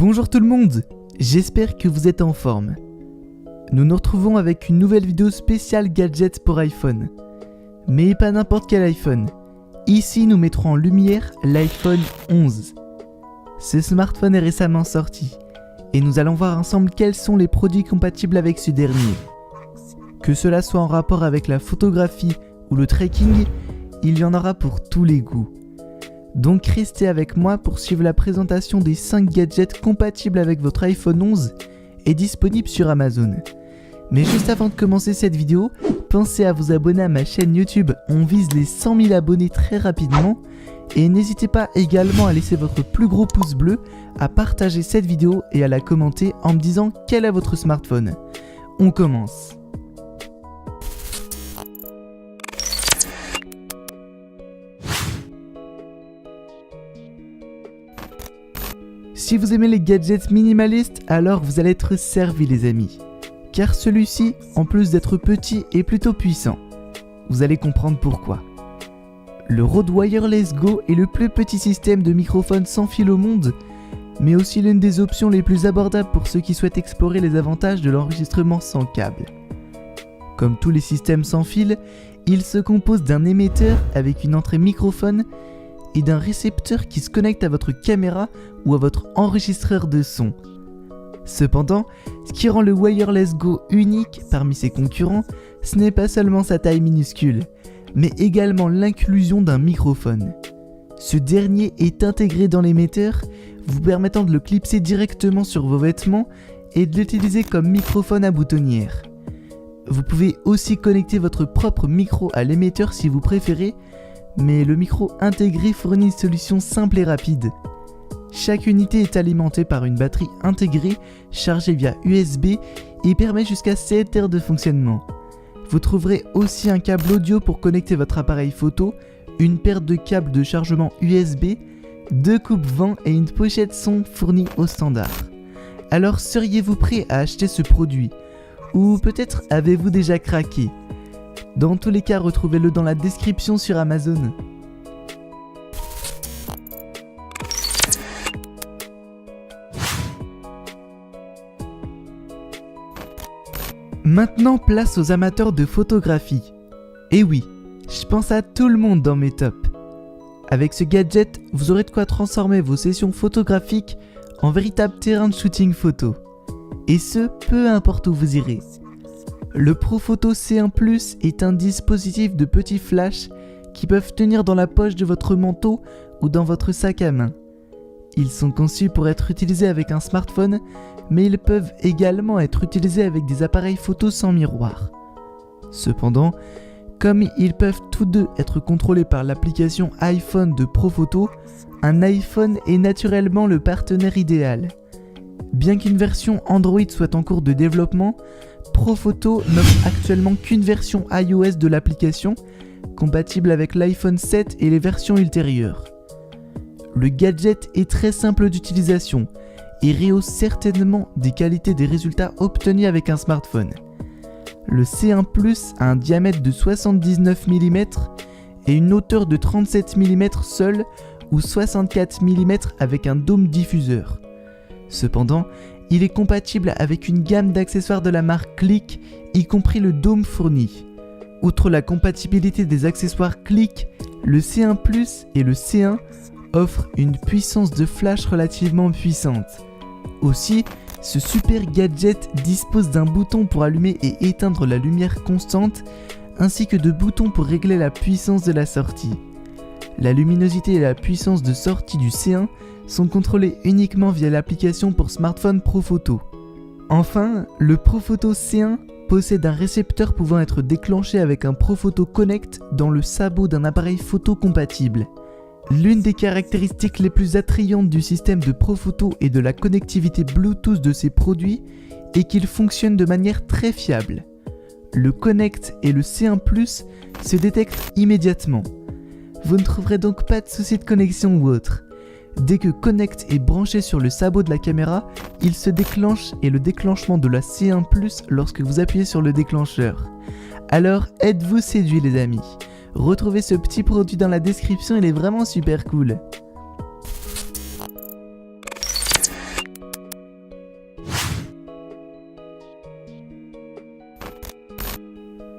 Bonjour tout le monde, j'espère que vous êtes en forme. Nous nous retrouvons avec une nouvelle vidéo spéciale gadgets pour iPhone. Mais pas n'importe quel iPhone. Ici nous mettrons en lumière l'iPhone 11. Ce smartphone est récemment sorti et nous allons voir ensemble quels sont les produits compatibles avec ce dernier. Que cela soit en rapport avec la photographie ou le tracking, il y en aura pour tous les goûts. Donc restez avec moi pour suivre la présentation des 5 gadgets compatibles avec votre iPhone 11 et disponibles sur Amazon. Mais juste avant de commencer cette vidéo, pensez à vous abonner à ma chaîne YouTube, on vise les 100 000 abonnés très rapidement. Et n'hésitez pas également à laisser votre plus gros pouce bleu, à partager cette vidéo et à la commenter en me disant quel est votre smartphone. On commence. Si vous aimez les gadgets minimalistes, alors vous allez être servi les amis. Car celui-ci, en plus d'être petit, est plutôt puissant. Vous allez comprendre pourquoi. Le Rode Wireless Go est le plus petit système de microphone sans fil au monde, mais aussi l'une des options les plus abordables pour ceux qui souhaitent explorer les avantages de l'enregistrement sans câble. Comme tous les systèmes sans fil, il se compose d'un émetteur avec une entrée microphone et d'un récepteur qui se connecte à votre caméra ou à votre enregistreur de son. Cependant, ce qui rend le Wireless Go unique parmi ses concurrents, ce n'est pas seulement sa taille minuscule, mais également l'inclusion d'un microphone. Ce dernier est intégré dans l'émetteur, vous permettant de le clipser directement sur vos vêtements et de l'utiliser comme microphone à boutonnière. Vous pouvez aussi connecter votre propre micro à l'émetteur si vous préférez, mais le micro intégré fournit une solution simple et rapide. Chaque unité est alimentée par une batterie intégrée chargée via USB et permet jusqu'à 7 heures de fonctionnement. Vous trouverez aussi un câble audio pour connecter votre appareil photo, une paire de câbles de chargement USB, 2 coupes-vent et une pochette son fournie au standard. Alors seriez-vous prêt à acheter ce produit? Ou peut-être avez-vous déjà craqué? Dans tous les cas, retrouvez-le dans la description sur Amazon. Maintenant, place aux amateurs de photographie. Et oui, je pense à tout le monde dans mes tops. Avec ce gadget, vous aurez de quoi transformer vos sessions photographiques en véritable terrain de shooting photo. Et ce, peu importe où vous irez. Le ProPhoto C1 Plus est un dispositif de petits flashs qui peuvent tenir dans la poche de votre manteau ou dans votre sac à main. Ils sont conçus pour être utilisés avec un smartphone, mais ils peuvent également être utilisés avec des appareils photo sans miroir. Cependant, comme ils peuvent tous deux être contrôlés par l'application iPhone de ProPhoto, un iPhone est naturellement le partenaire idéal. Bien qu'une version Android soit en cours de développement, ProPhoto n'offre actuellement qu'une version iOS de l'application, compatible avec l'iPhone 7 et les versions ultérieures. Le gadget est très simple d'utilisation et rehausse certainement des qualités des résultats obtenus avec un smartphone. Le C1 Plus a un diamètre de 79 mm et une hauteur de 37 mm seul ou 64 mm avec un dôme diffuseur. Cependant, il est compatible avec une gamme d'accessoires de la marque Click, y compris le dôme fourni. Outre la compatibilité des accessoires Click, le C1 Plus et le C1 offrent une puissance de flash relativement puissante. Aussi, ce super gadget dispose d'un bouton pour allumer et éteindre la lumière constante, ainsi que de boutons pour régler la puissance de la sortie. La luminosité et la puissance de sortie du C1 sont contrôlées uniquement via l'application pour smartphone ProPhoto. Enfin, le ProPhoto C1 possède un récepteur pouvant être déclenché avec un ProPhoto Connect dans le sabot d'un appareil photo compatible. L'une des caractéristiques les plus attrayantes du système de ProPhoto et de la connectivité Bluetooth de ces produits est qu'ils fonctionnent de manière très fiable. Le Connect et le C1 Plus se détectent immédiatement. Vous ne trouverez donc pas de souci de connexion ou autre. Dès que Connect est branché sur le sabot de la caméra, il se déclenche et le déclenchement de la C1 Plus lorsque vous appuyez sur le déclencheur. Alors êtes-vous séduits les amis? Retrouvez ce petit produit dans la description, il est vraiment super cool.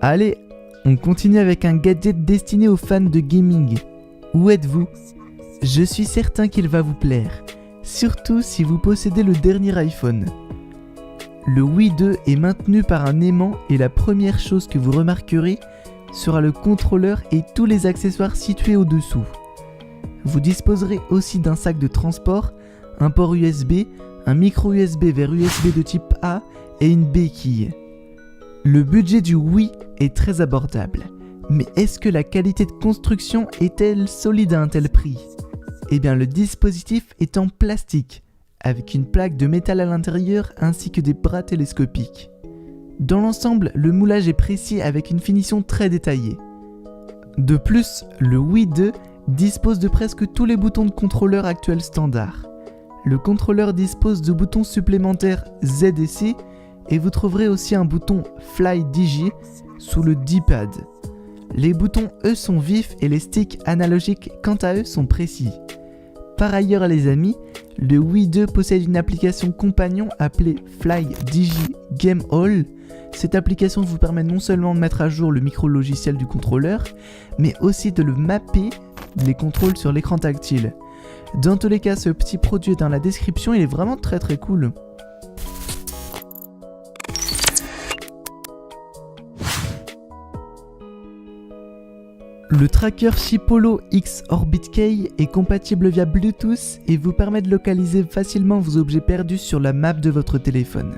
Allez, on continue avec un gadget destiné aux fans de gaming. Où êtes-vous ? Je suis certain qu'il va vous plaire, surtout si vous possédez le dernier iPhone. Le Wii 2 est maintenu par un aimant et la première chose que vous remarquerez sera le contrôleur et tous les accessoires situés au-dessous. Vous disposerez aussi d'un sac de transport, un port USB, un micro USB vers USB de type A et une béquille. Le budget du Wii est très abordable, mais est-ce que la qualité de construction est-elle solide à un tel prix ? Eh bien, le dispositif est en plastique, avec une plaque de métal à l'intérieur ainsi que des bras télescopiques. Dans l'ensemble, le moulage est précis avec une finition très détaillée. De plus, le Wii 2 dispose de presque tous les boutons de contrôleur actuels standards. Le contrôleur dispose de boutons supplémentaires Z et C et vous trouverez aussi un bouton Fly Digi sous le D-pad. Les boutons eux sont vifs et les sticks analogiques quant à eux sont précis. Par ailleurs les amis, le Wii 2 possède une application compagnon appelée Fly Digi Game All. Cette application vous permet non seulement de mettre à jour le micro-logiciel du contrôleur, mais aussi de le mapper les contrôles sur l'écran tactile. Dans tous les cas, ce petit produit est dans la description, il est vraiment très cool. Le tracker Chipolo X Orbit Key est compatible via Bluetooth et vous permet de localiser facilement vos objets perdus sur la map de votre téléphone.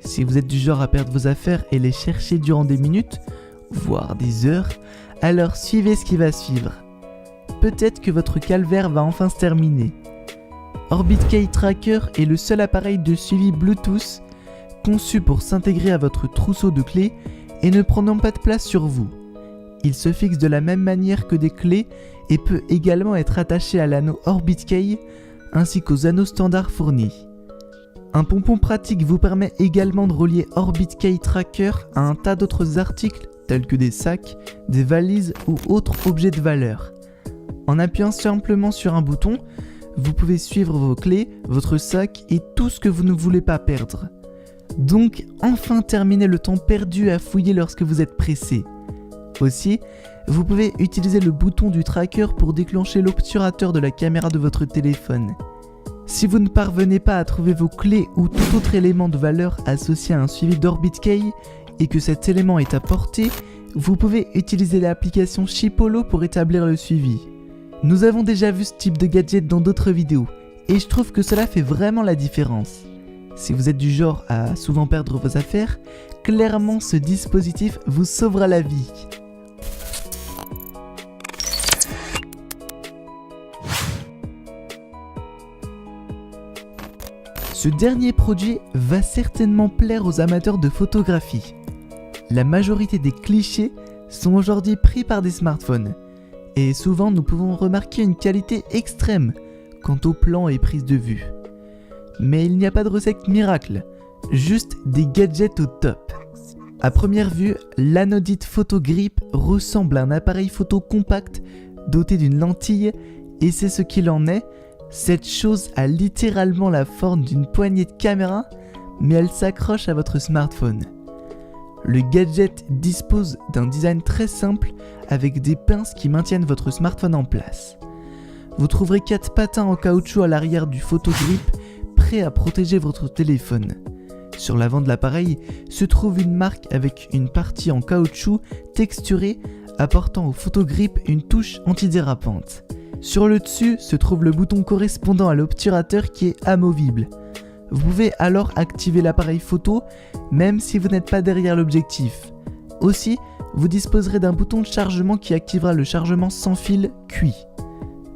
Si vous êtes du genre à perdre vos affaires et les chercher durant des minutes, voire des heures, alors suivez ce qui va suivre. Peut-être que votre calvaire va enfin se terminer. Orbit Key Tracker est le seul appareil de suivi Bluetooth conçu pour s'intégrer à votre trousseau de clés et ne prenant pas de place sur vous. Il se fixe de la même manière que des clés et peut également être attaché à l'anneau Orbit Key ainsi qu'aux anneaux standards fournis. Un pompon pratique vous permet également de relier Orbit Key Tracker à un tas d'autres articles tels que des sacs, des valises ou autres objets de valeur. En appuyant simplement sur un bouton, vous pouvez suivre vos clés, votre sac et tout ce que vous ne voulez pas perdre. Donc enfin terminez le temps perdu à fouiller lorsque vous êtes pressé. Aussi, vous pouvez utiliser le bouton du tracker pour déclencher l'obturateur de la caméra de votre téléphone. Si vous ne parvenez pas à trouver vos clés ou tout autre élément de valeur associé à un suivi d'Orbit Key et que cet élément est à portée, vous pouvez utiliser l'application Chipolo pour établir le suivi. Nous avons déjà vu ce type de gadget dans d'autres vidéos et je trouve que cela fait vraiment la différence. Si vous êtes du genre à souvent perdre vos affaires, clairement ce dispositif vous sauvera la vie. Ce dernier produit va certainement plaire aux amateurs de photographie. La majorité des clichés sont aujourd'hui pris par des smartphones. Et souvent nous pouvons remarquer une qualité extrême quant au plan et prise de vue. Mais il n'y a pas de recette miracle, juste des gadgets au top. À première vue, l'Anodit Photo Grip ressemble à un appareil photo compact doté d'une lentille et c'est ce qu'il en est. Cette chose a littéralement la forme d'une poignée de caméra, mais elle s'accroche à votre smartphone. Le gadget dispose d'un design très simple avec des pinces qui maintiennent votre smartphone en place. Vous trouverez 4 patins en caoutchouc à l'arrière du Photo Grip prêts à protéger votre téléphone. Sur l'avant de l'appareil se trouve une marque avec une partie en caoutchouc texturée apportant au Photo Grip une touche antidérapante. Sur le dessus se trouve le bouton correspondant à l'obturateur qui est amovible. Vous pouvez alors activer l'appareil photo même si vous n'êtes pas derrière l'objectif. Aussi, vous disposerez d'un bouton de chargement qui activera le chargement sans fil QI.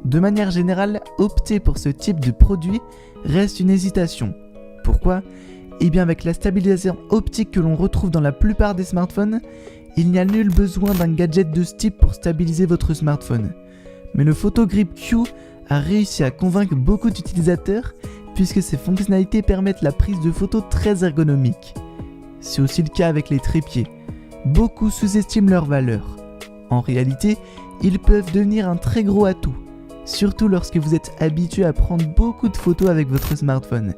De manière générale, opter pour ce type de produit reste une hésitation. Pourquoi ? Eh bien avec la stabilisation optique que l'on retrouve dans la plupart des smartphones, il n'y a nul besoin d'un gadget de ce type pour stabiliser votre smartphone. Mais le Photo Grip Q a réussi à convaincre beaucoup d'utilisateurs puisque ses fonctionnalités permettent la prise de photos très ergonomique. C'est aussi le cas avec les trépieds. Beaucoup sous-estiment leur valeur. En réalité, ils peuvent devenir un très gros atout, surtout lorsque vous êtes habitué à prendre beaucoup de photos avec votre smartphone.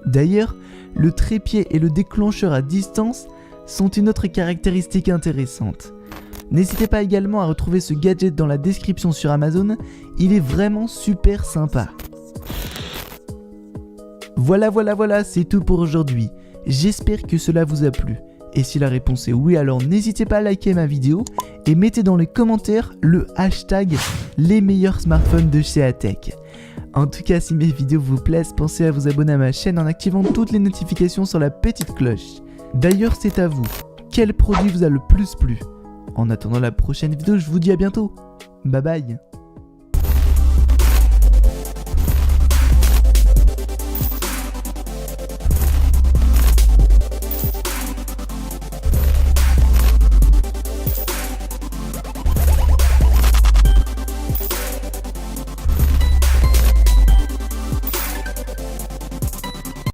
D'ailleurs, le trépied et le déclencheur à distance sont une autre caractéristique intéressante. N'hésitez pas également à retrouver ce gadget dans la description sur Amazon, il est vraiment super sympa. Voilà, c'est tout pour aujourd'hui. J'espère que cela vous a plu. Et si la réponse est oui, alors n'hésitez pas à liker ma vidéo et mettez dans les commentaires le hashtag les meilleurs smartphones de chez Atech. En tout cas, si mes vidéos vous plaisent, pensez à vous abonner à ma chaîne en activant toutes les notifications sur la petite cloche. D'ailleurs, c'est à vous. Quel produit vous a le plus plu? En attendant la prochaine vidéo, je vous dis à bientôt. Bye bye.